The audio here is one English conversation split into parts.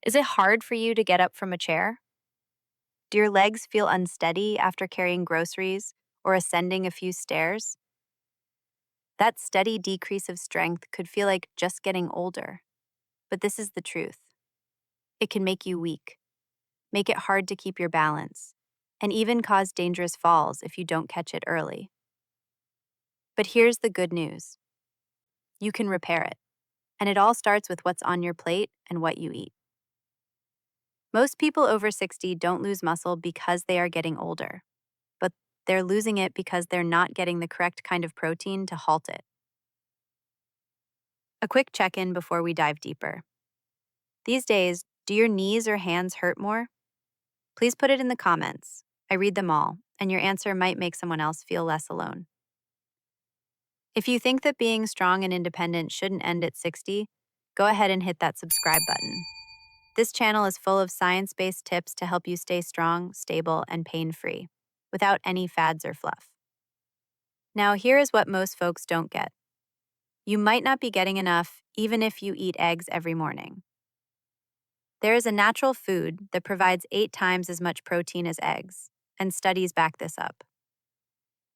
Is it hard for you to get up from a chair? Do your legs feel unsteady after carrying groceries or ascending a few stairs? That steady decrease of strength could feel like just getting older, but this is the truth. It can make you weak, make it hard to keep your balance, and even cause dangerous falls if you don't catch it early. But here's the good news: you can repair it, and it all starts with what's on your plate and what you eat. Most people over 60 don't lose muscle because they are getting older, but they're losing it because they're not getting the correct kind of protein to halt it. A quick check in before we dive deeper. These days, do your knees or hands hurt more? Please put it in the comments. I read them all, and your answer might make someone else feel less alone. If you think that being strong and independent shouldn't end at 60, go ahead and hit that subscribe button. This channel is full of science-based tips to help you stay strong, stable, and pain-free, without any fads or fluff. Now, here is what most folks don't get. You might not be getting enough even if you eat eggs every morning. There is a natural food that provides 8 times as much protein as eggs, and studies back this up.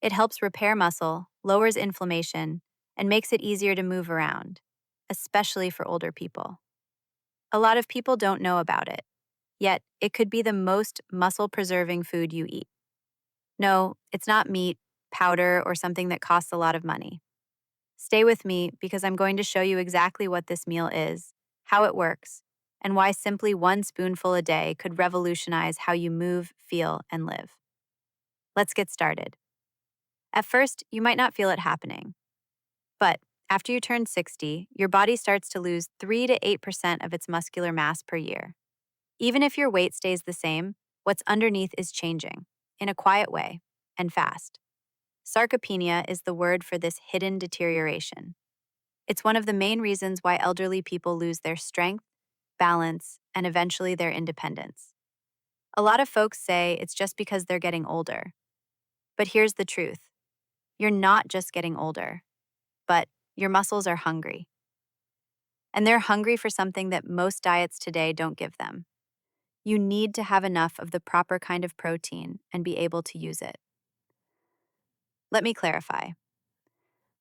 It helps repair muscle, lowers inflammation, and makes it easier to move around, especially for older people. A lot of people don't know about it, yet it could be the most muscle-preserving food you eat. No, it's not meat, powder, or something that costs a lot of money. Stay with me because I'm going to show you exactly what this meal is, how it works, and why simply 1 spoonful a day could revolutionize how you move, feel, and live. Let's get started. At first, you might not feel it happening. But after you turn 60, your body starts to lose 3 to 8% of its muscular mass per year. Even if your weight stays the same, what's underneath is changing, in a quiet way, and fast. Sarcopenia is the word for this hidden deterioration. It's one of the main reasons why elderly people lose their strength, balance, and eventually their independence. A lot of folks say it's just because they're getting older. But here's the truth: you're not just getting older, but your muscles are hungry. And they're hungry for something that most diets today don't give them. You need to have enough of the proper kind of protein and be able to use it. Let me clarify.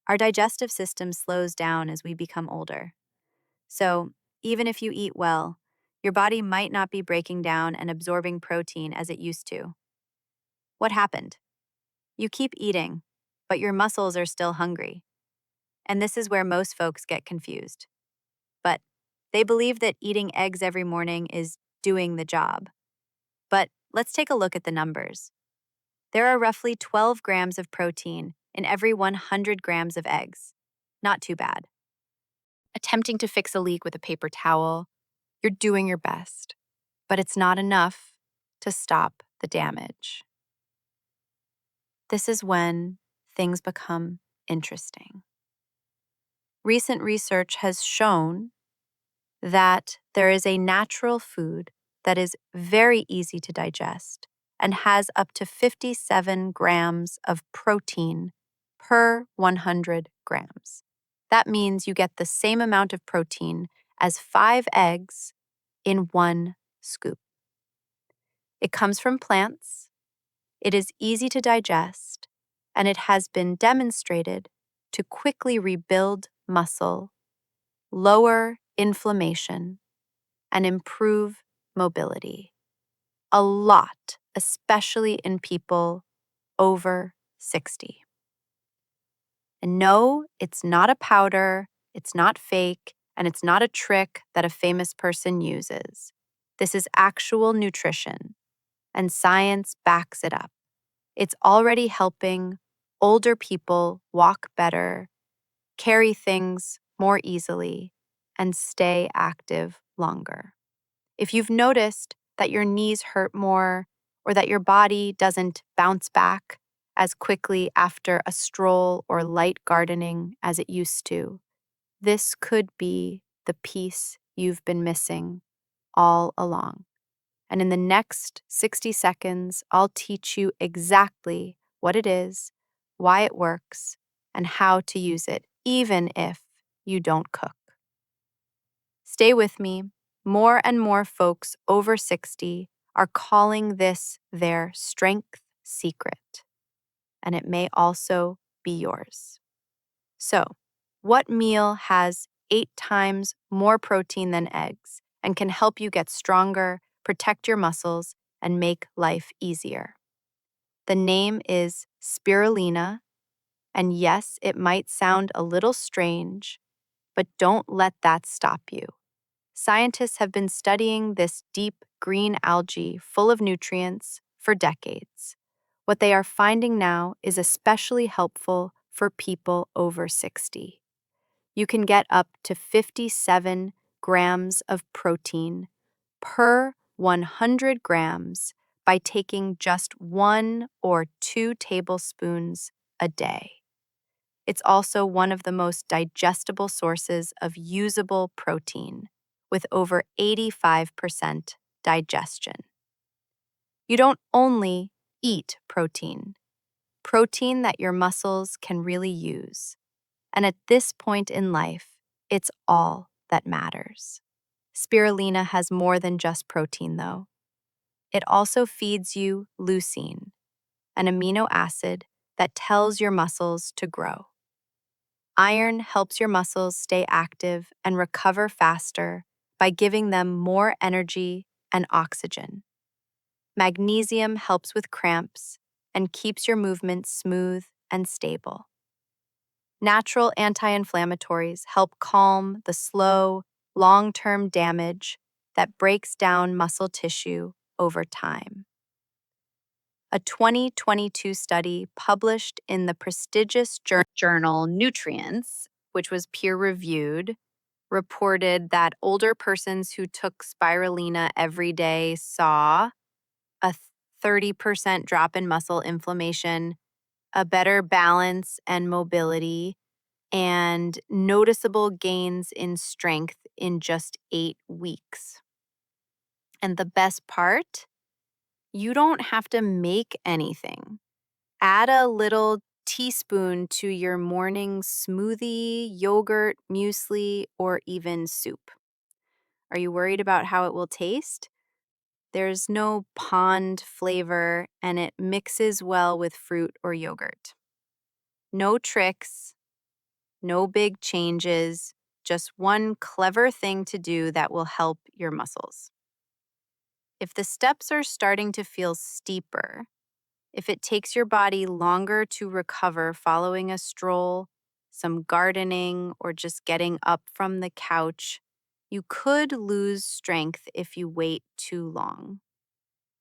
Our digestive system slows down as we become older. So, even if you eat well, your body might not be breaking down and absorbing protein as it used to. What happened? You keep eating, but your muscles are still hungry. And this is where most folks get confused. But they believe that eating eggs every morning is doing the job. But let's take a look at the numbers. There are roughly 12 grams of protein in every 100 grams of eggs. Not too bad. Attempting to fix a leak with a paper towel, you're doing your best, but it's not enough to stop the damage. This is when things become interesting. Recent research has shown that there is a natural food that is very easy to digest and has up to 57 grams of protein per 100 grams. That means you get the same amount of protein as 5 eggs in 1 scoop. It comes from plants, it is easy to digest, and it has been demonstrated to quickly rebuild muscle, lower inflammation, and improve mobility. A lot, especially in people over 60. And no, it's not a powder, it's not fake, and it's not a trick that a famous person uses. This is actual nutrition, and science backs it up. It's already helping older people walk better, carry things more easily, and stay active longer. If you've noticed that your knees hurt more or that your body doesn't bounce back as quickly after a stroll or light gardening as it used to, this could be the piece you've been missing all along. And in the next 60 seconds, I'll teach you exactly what it is, why it works, and how to use it, even if you don't cook. Stay with me More and more folks over 60 are calling this their strength secret, and it may also be yours. So, what meal has 8 times more protein than eggs and can help you get stronger, protect your muscles, and make life easier? The name is spirulina, and yes, it might sound a little strange, but don't let that stop you. Scientists have been studying this deep green algae full of nutrients for decades. What they are finding now is especially helpful for people over 60. You can get up to 57 grams of protein per 100 grams by taking just 1 or 2 tablespoons a day. It's also one of the most digestible sources of usable protein, with over 85% digestion. You don't only eat protein that your muscles can really use. And at this point in life, it's all that matters. Spirulina has more than just protein, though. It also feeds you leucine, an amino acid that tells your muscles to grow. Iron helps your muscles stay active and recover faster by giving them more energy and oxygen. Magnesium helps with cramps and keeps your movements smooth and stable. Natural anti-inflammatories help calm the slow, long-term damage that breaks down muscle tissue over time. A 2022 study published in the prestigious journal Nutrients, which was peer-reviewed, reported that older persons who took spirulina every day saw a 30% drop in muscle inflammation, a better balance and mobility, and noticeable gains in strength in just 8 weeks. And the best part? You don't have to make anything. Add a little teaspoon to your morning smoothie, yogurt, muesli, or even soup. Are you worried about how it will taste? There's no pond flavor, and it mixes well with fruit or yogurt. No tricks, no big changes, just one clever thing to do that will help your muscles. If the steps are starting to feel steeper, if it takes your body longer to recover following a stroll, some gardening, or just getting up from the couch, you could lose strength if you wait too long.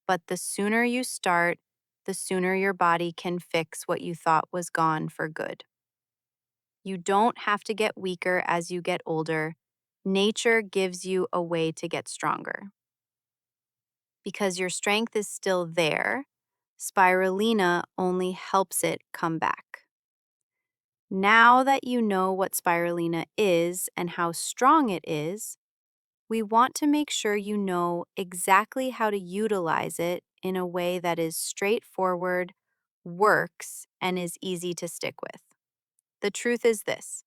But the sooner you start, the sooner your body can fix what you thought was gone for good. You don't have to get weaker as you get older. Nature gives you a way to get stronger. Because your strength is still there, spirulina only helps it come back. Now that you know what spirulina is and how strong it is, we want to make sure you know exactly how to utilize it in a way that is straightforward, works, and is easy to stick with. The truth is this: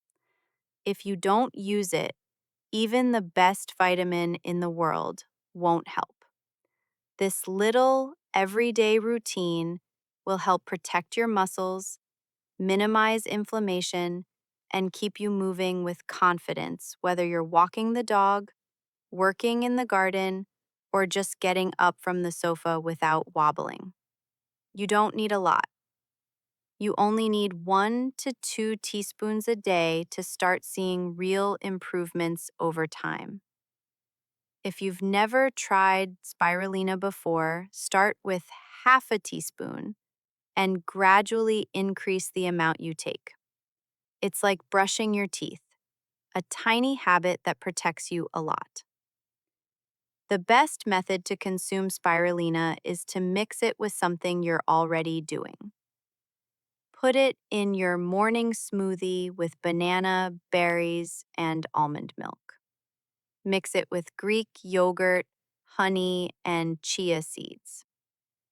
if you don't use it, even the best vitamin in the world won't help. This little everyday routine will help protect your muscles, minimize inflammation, and keep you moving with confidence, whether you're walking the dog, working in the garden, or just getting up from the sofa without wobbling. You don't need a lot. You only need 1 to 2 teaspoons a day to start seeing real improvements over time. If you've never tried spirulina before, start with half a teaspoon and gradually increase the amount you take. It's like brushing your teeth, a tiny habit that protects you a lot. The best method to consume spirulina is to mix it with something you're already doing. Put it in your morning smoothie with banana, berries, and almond milk. Mix it with Greek yogurt, honey, and chia seeds.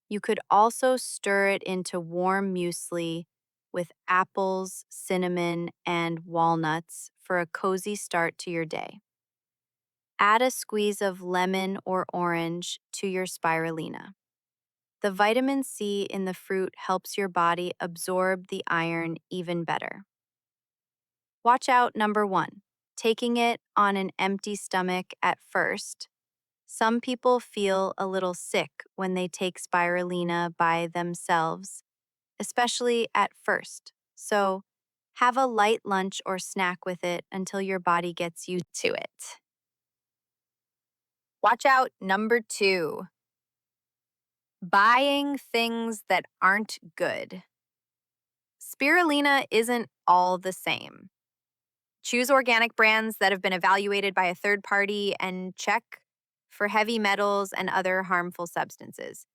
You could also stir it into warm muesli with apples, cinnamon, and walnuts for a cozy start to your day. Add a squeeze of lemon or orange to your spirulina. The vitamin C in the fruit helps your body absorb the iron even better. Watch out, number one, taking it on an empty stomach at first. Some people feel a little sick when they take spirulina by themselves, especially at first. So, have a light lunch or snack with it until your body gets used to it. Watch out, number two, buying things that aren't good. Spirulina isn't all the same. Choose organic brands that have been evaluated by a third party and check for heavy metals and other harmful substances.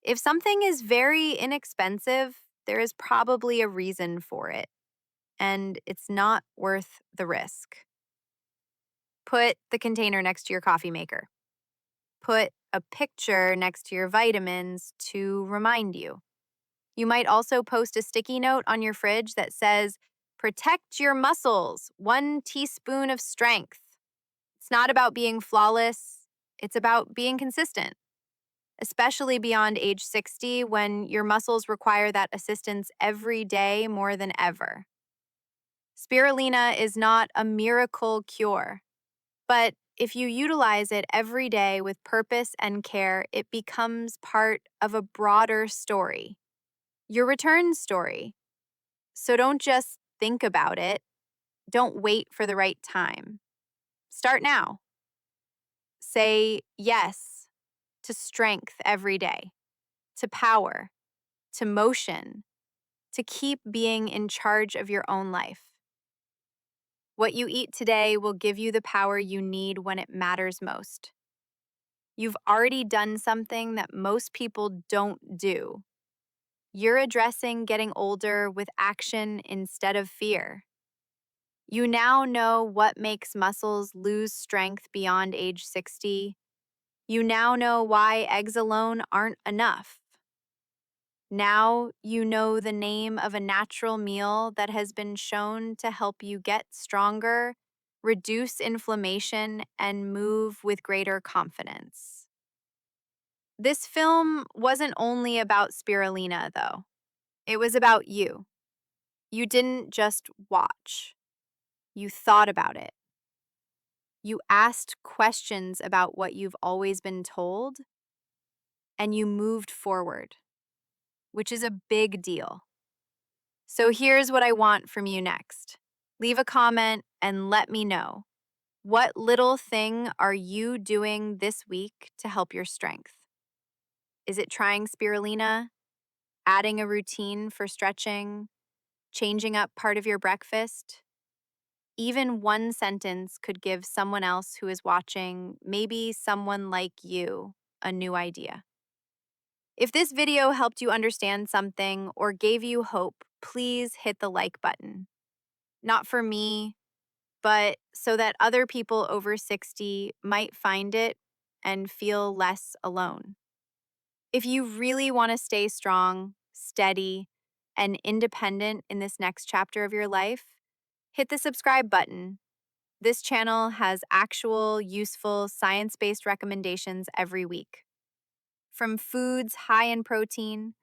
If something is very inexpensive, there is probably a reason for it, and it's not worth the risk. Put the container next to your coffee maker. Put a picture next to your vitamins to remind you. You might also post a sticky note on your fridge that says, "Protect your muscles, 1 teaspoon of strength." It's not about being flawless, it's about being consistent, especially beyond age 60 when your muscles require that assistance every day more than ever. Spirulina is not a miracle cure, but if you utilize it every day with purpose and care, it becomes part of a broader story, your return story. So don't just think about it, don't wait for the right time. Start now. Say yes to strength every day, to power, to motion, to keep being in charge of your own life. What you eat today will give you the power you need when it matters most. You've already done something that most people don't do. You're addressing getting older with action instead of fear. You now know what makes muscles lose strength beyond age 60. You now know why eggs alone aren't enough. Now you know the name of a natural meal that has been shown to help you get stronger, reduce inflammation, and move with greater confidence. This film wasn't only about spirulina, though. It was about you. You didn't just watch, you thought about it. You asked questions about what you've always been told, and you moved forward, which is a big deal. So here's what I want from you next. Leave a comment and let me know. What little thing are you doing this week to help your strength? Is it trying spirulina, adding a routine for stretching, changing up part of your breakfast? Even one sentence could give someone else who is watching, maybe someone like you, a new idea. If this video helped you understand something or gave you hope, please hit the like button. Not for me, but so that other people over 60 might find it and feel less alone. If you really want to stay strong, steady, and independent in this next chapter of your life, hit the subscribe button. This channel has actual, useful, science based recommendations every week. From foods high in protein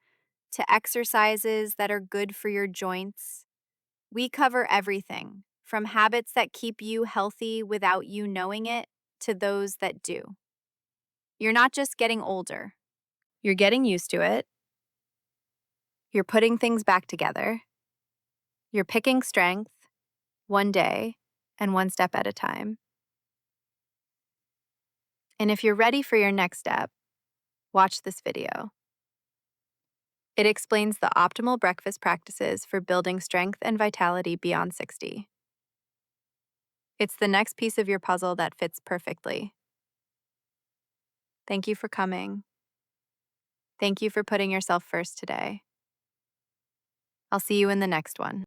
to exercises that are good for your joints, we cover everything from habits that keep you healthy without you knowing it to those that do. You're not just getting older, you're getting used to it. You're putting things back together. You're picking strength one day and one step at a time. And if you're ready for your next step, watch this video. It explains the optimal breakfast practices for building strength and vitality beyond 60. It's the next piece of your puzzle that fits perfectly. Thank you for coming. Thank you for putting yourself first today. I'll see you in the next one.